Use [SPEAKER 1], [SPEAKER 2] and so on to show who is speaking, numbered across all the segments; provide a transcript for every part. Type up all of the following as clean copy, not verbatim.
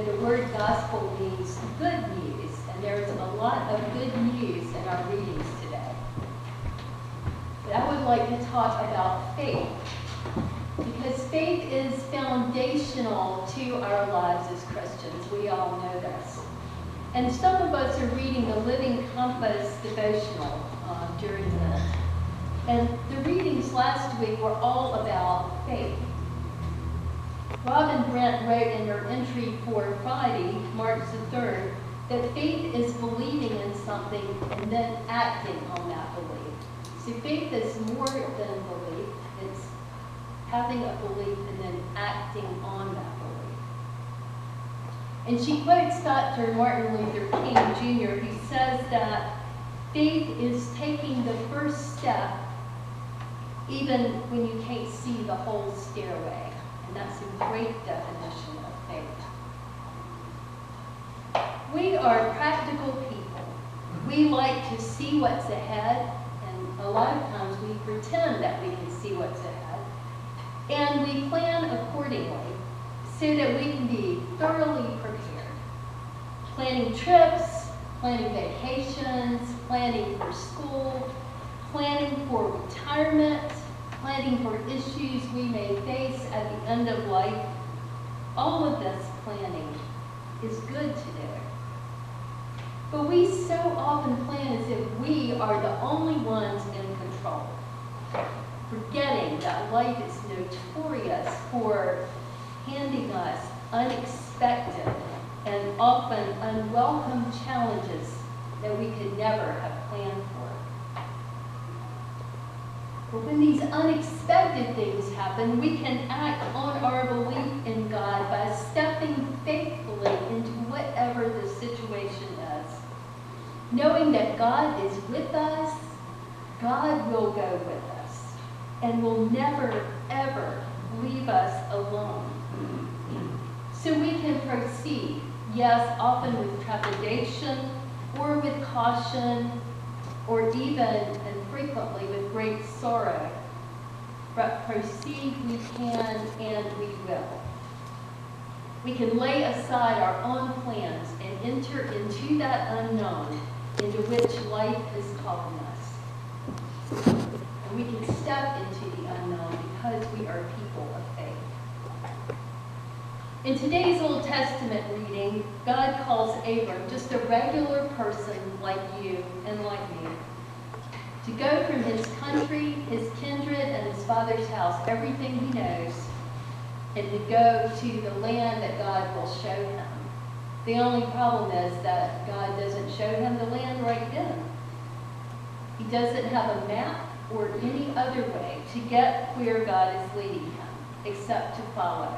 [SPEAKER 1] know, the word gospel means good news, and there's a lot of good news in our readings today. But I would like to talk about faith, because faith is foundational to our lives as Christians. We all know this. And some of us are reading the Living Compass devotional during Lent. And the readings last week were all about faith. Robin Brent wrote in her entry for Friday, March the 3rd, that faith is believing in something and then acting on that belief. So faith is more than belief. It's having a belief and then acting on that belief. And she quotes Dr. Martin Luther King Jr., who says that faith is taking the first step even when you can't see the whole stairway. And that's a great definition of faith. We are practical people. We like to see what's ahead, and a lot of times we pretend that we can see what's ahead. And we plan accordingly so that we can be thoroughly prepared. Planning trips, planning vacations, planning for school, planning for retirement, planning for issues we may face at the end of life. All of this planning is good to do. But we so often plan as if we are the only ones in control, forgetting that life is notorious for handing us unexpected and often unwelcome challenges that we could never have planned for. But when these unexpected things happen, we can act on our belief in God by stepping faithfully into whatever the situation is, knowing that God is with us, God will go with us, and will never, ever leave us alone. So we can proceed, yes, often with trepidation or with caution, or even and frequently with great sorrow, but proceed we can and we will. We can lay aside our own plans and enter into that unknown into which life is calling us. And we can step into the unknown because we are people of faith. In today's Old Testament reading, God calls Abram, just a regular person like you and like me, to go from his country, his kindred, and his father's house, everything he knows, and to go to the land that God will show him. The only problem is that God doesn't show him the land right then. He doesn't have a map or any other way to get where God is leading him, except to follow.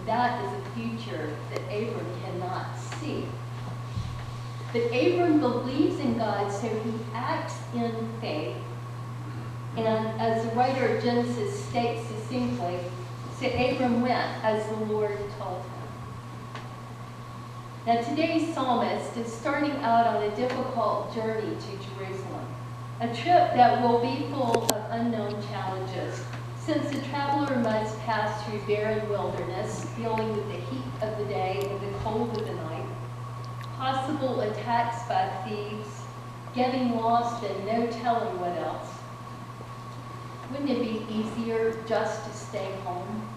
[SPEAKER 1] That is a future that Abram cannot see. But Abram believes in God, so he acts in faith. And as the writer of Genesis states succinctly, so Abram went as the Lord told him. Now today's psalmist is starting out on a difficult journey to Jerusalem, a trip that will be full of unknown challenges, since the traveler must pass through barren wilderness, dealing with the heat of the day and the cold of the night, possible attacks by thieves, getting lost and no telling what else. Wouldn't it be easier just to stay home?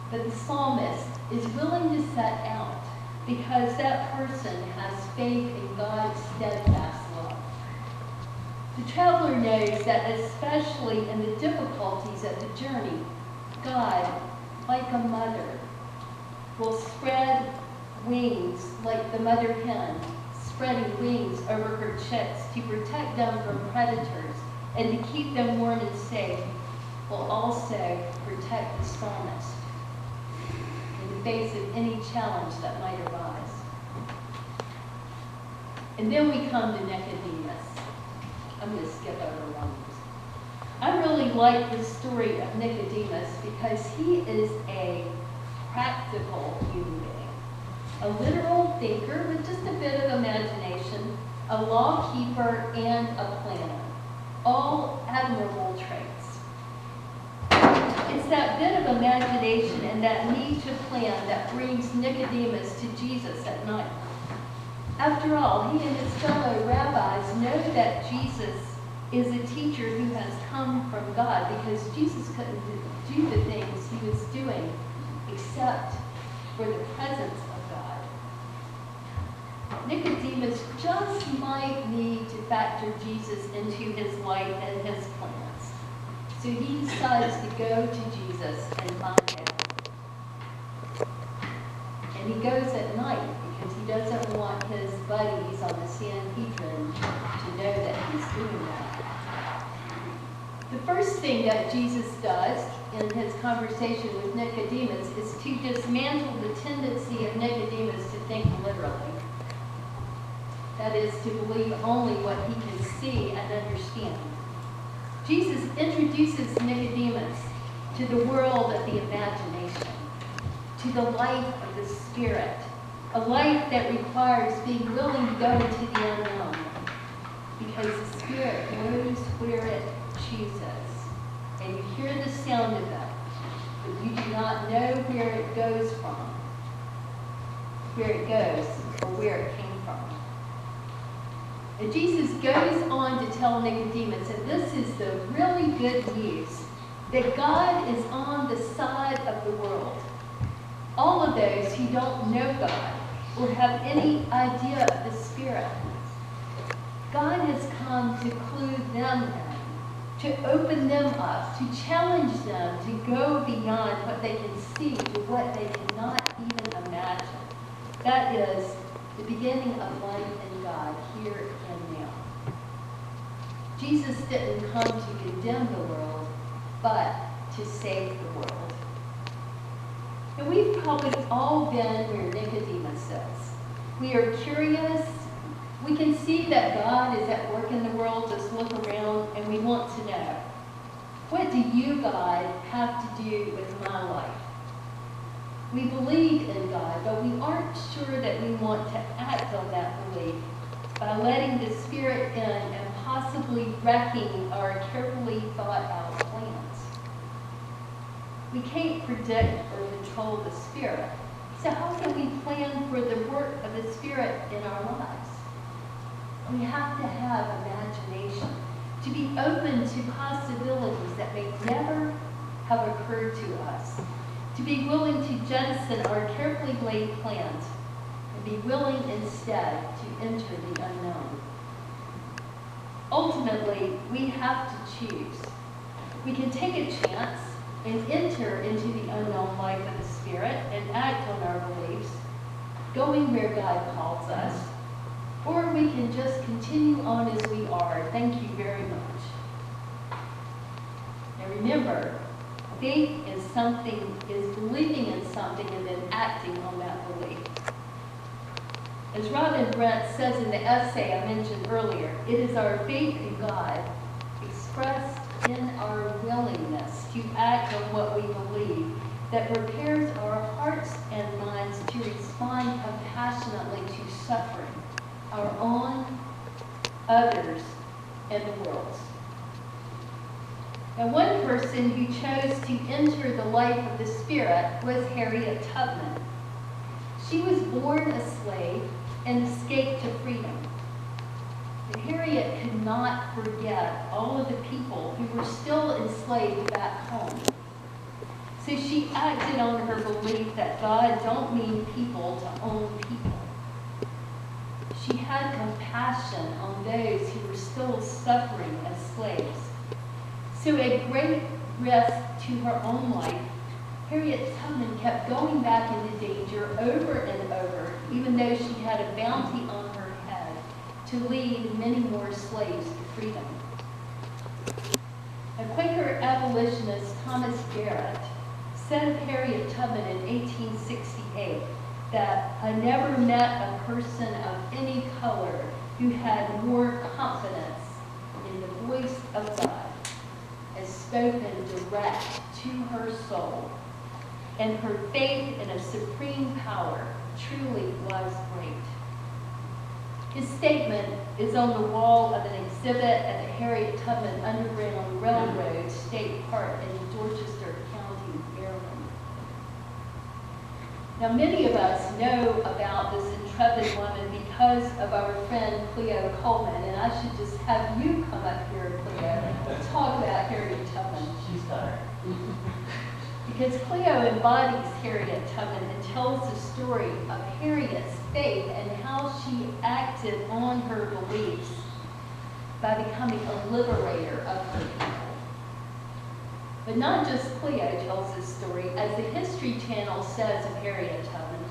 [SPEAKER 1] But the psalmist is willing to set out because that person has faith in God's steadfast love. The traveler knows that especially in the difficulties of the journey, God, like a mother, will spread wings like the mother hen, spreading wings over her chicks to protect them from predators and to keep them warm and safe, will also protect the psalmist in the face of any challenge that might arise. And then we come to Nicodemus. I'm going to skip over one. I really like the story of Nicodemus because he is a practical human being, a literal thinker with just a bit of imagination, a law keeper, and a planner. All admirable traits. It's that bit of imagination and that need to plan that brings Nicodemus to Jesus at night. After all, he and his fellow rabbis know that Jesus is a teacher who has come from God, because Jesus couldn't do the things he was doing except for the presence of God. Nicodemus just might need to factor Jesus into his life and his plans. So he decides to go to Jesus and find out. And he goes at night because he doesn't want his buddies on the Sanhedrin to know that he's doing that. The first thing that Jesus does in his conversation with Nicodemus is to dismantle the tendency of Nicodemus to think literally. That is, to believe only what he can see and understand. Jesus introduces Nicodemus to the world of the imagination, to the life of the Spirit, a life that requires being willing to go into the unknown, because the Spirit knows where it chooses, and you hear the sound of it, but you do not know where it goes from, where it goes, or where it came from. And Jesus goes on to tell Nicodemus, and this is the really good news, that God is on the side of the world. All of those who don't know God or have any idea of the Spirit, God has come to clue them in, to open them up, to challenge them to go beyond what they can see to what they cannot even imagine. That is the beginning of life in God, here and now. Jesus didn't come to condemn the world, but to save the world. And we've probably all been where Nicodemus is. We are curious. We can see that God is at work in the world. Just look around and we want to know, what do you, God, have to do with my life? We believe in God, but we aren't sure that we want to act on that belief by letting the Spirit in and possibly wrecking our carefully thought out plans. We can't predict or control the Spirit. So how can we plan for the work of the Spirit in our lives? We have to have imagination, to be open to possibilities that may never have occurred to us, to be willing to jettison our carefully laid plans and be willing instead to enter the unknown. Ultimately, we have to choose. We can take a chance and enter into the unknown life of the Spirit and act on our beliefs, going where God calls us, or we can just continue on as we are. Thank you very much. Now remember, faith is believing in something and then acting on that belief. As Robin Brent says in the essay I mentioned earlier, it is our faith in God expressed in our willingness to act on what we believe that prepares our hearts and minds to respond compassionately to suffering, our own, others, and the world's. Now, one person who chose to enter the life of the Spirit was Harriet Tubman. She was born a slave and escaped to freedom. But Harriet could not forget all of the people who were still enslaved back home. So she acted on her belief that God don't mean people to own people. She had compassion on those who were still suffering as slaves. So at great risk to her own life, Harriet Tubman kept going back into danger over and over, even though she had a bounty on her head to lead many more slaves to freedom. A Quaker abolitionist, Thomas Garrett, said of Harriet Tubman in 1868 that I never met a person of any color who had more confidence in the voice of God as spoken direct to her soul, and her faith in a supreme power truly was great. His statement is on the wall of an exhibit at the Harriet Tubman Underground Railroad State Park in Dorchester County, Now, many of us know about this intrepid woman because of our friend Cleo Coleman, and I should just have you come up here, Cleo, and talk about Harriet Tubman.
[SPEAKER 2] She's tired.
[SPEAKER 1] Because Cleo embodies Harriet Tubman and tells the story of Harriet's faith and how she acted on her beliefs by becoming a liberator of her people. But not just Cleo tells this story. As the History Channel says of Harriet Tubman,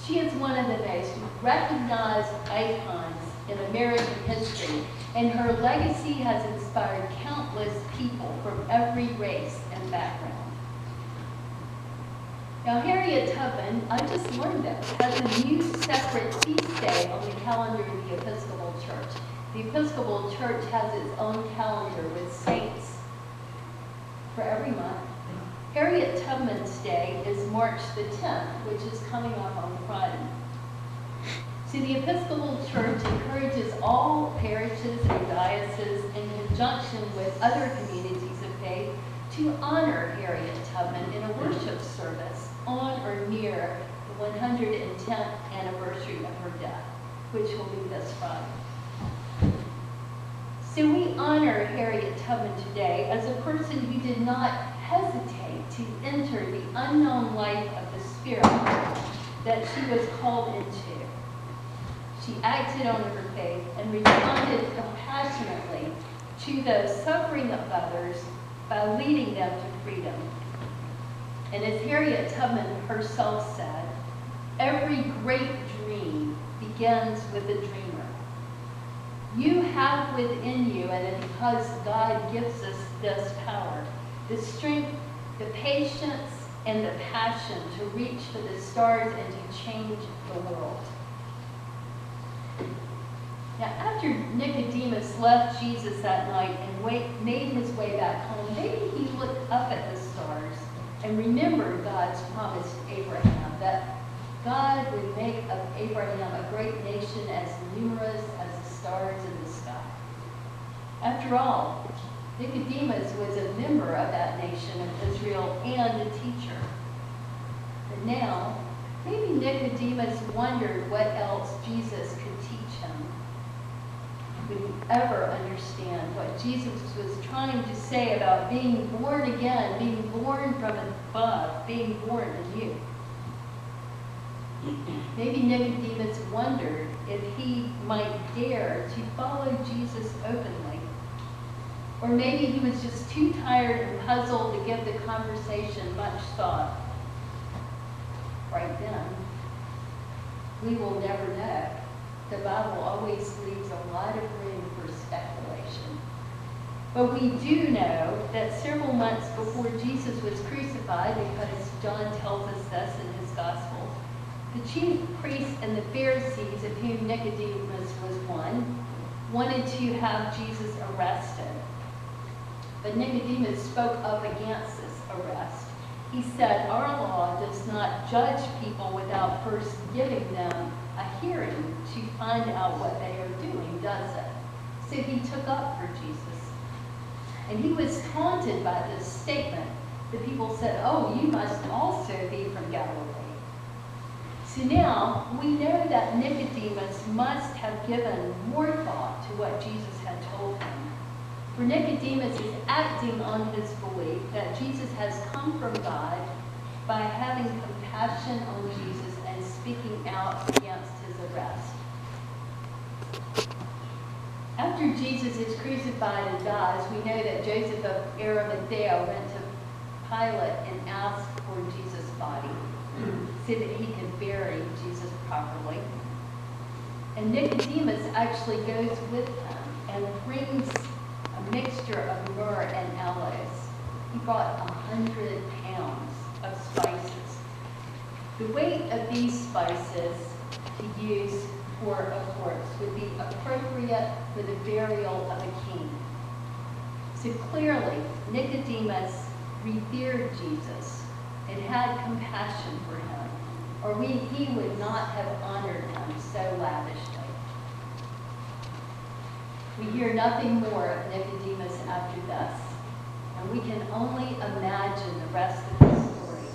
[SPEAKER 1] she is one of the most recognized icons in American history, and her legacy has inspired countless people from every race and background. Now, Harriet Tubman, I just learned this, has a new separate feast day on the calendar of the Episcopal Church. The Episcopal Church has its own calendar with saints for every month. Harriet Tubman's Day is March the 10th, which is coming up on Friday. So the Episcopal Church encourages all parishes and dioceses, in conjunction with other communities of faith, to honor Harriet Tubman in a worship service on or near the 110th anniversary of her death, which will be this Friday. So we honor Harriet Tubman today as a person who did not hesitate to enter the unknown life of the Spirit that she was called into. She acted on her faith and responded compassionately to the suffering of others by leading them to freedom. And as Harriet Tubman herself said, every great dream begins with a dreamer. You have within you, and because God gives us this power, the strength, the patience, and the passion to reach for the stars and to change the world. Now, after Nicodemus left Jesus that night and made his way back home, maybe he looked up at the stars and remembered God's promise to Abraham, that God would make of Abraham a great nation as numerous as the stars in the sky. After all, Nicodemus was a member of that nation of Israel and a teacher. But now, maybe Nicodemus wondered what else Jesus could teach him. Would he ever understand what Jesus was trying to say about being born again, being born from above, being born anew? Maybe Nicodemus wondered if he might dare to follow Jesus openly. Or maybe he was just too tired and puzzled to give the conversation much thought. Right then, we will never know. The Bible always leaves a lot of room for speculation. But we do know that several months before Jesus was crucified, because John tells us this in his Gospel, the chief priests and the Pharisees, of whom Nicodemus was one, wanted to have Jesus arrested. But Nicodemus spoke up against this arrest. He said, our law does not judge people without first giving them a hearing to find out what they are doing, does it? So he took up for Jesus. And he was taunted by this statement. The people said, oh, you must also be from Galilee. So now we know that Nicodemus must have given more thought to what Jesus had told him. For Nicodemus is acting on his belief that Jesus has come from God by having compassion on Jesus and speaking out against his arrest. After Jesus is crucified and dies, we know that Joseph of Arimathea went to Pilate and asked for Jesus' body so that he could bury Jesus properly. And Nicodemus actually goes with him and brings a mixture of myrrh and aloes. He brought 100 pounds of spices. The weight of these spices to use for a corpse would be appropriate for the burial of a king. So clearly, Nicodemus revered Jesus and had compassion for him, or he would not have honored him so lavishly. We hear nothing more of Nicodemus after this, and we can only imagine the rest of the story.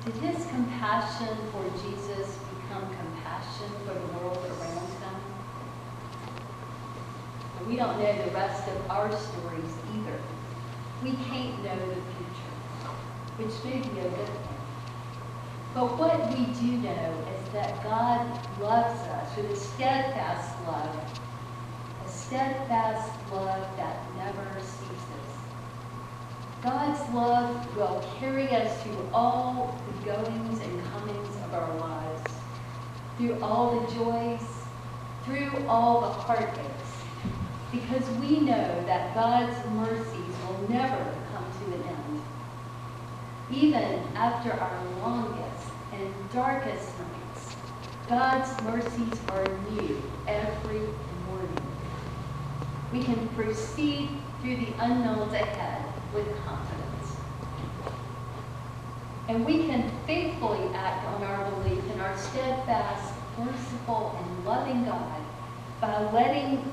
[SPEAKER 1] Did his compassion for Jesus become compassion for the world around him? And we don't know the rest of our stories either. We can't know the future, which may be a good thing. But what we do know is that God loves us with a steadfast love that never ceases. God's love will carry us through all the goings and comings of our lives, through all the joys, through all the heartaches, because we know that God's mercies will never come to an end. Even after our longest and darkest nights, God's mercies are new every morning. We can proceed through the unknowns ahead with confidence. And we can faithfully act on our belief in our steadfast, merciful, and loving God by letting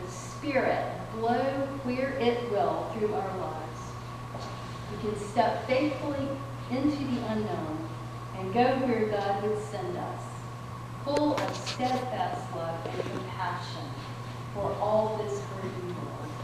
[SPEAKER 1] the Spirit blow where it will through our lives. We can step faithfully into the unknown and go where God would send us, full of steadfast love and compassion for all this hurting world.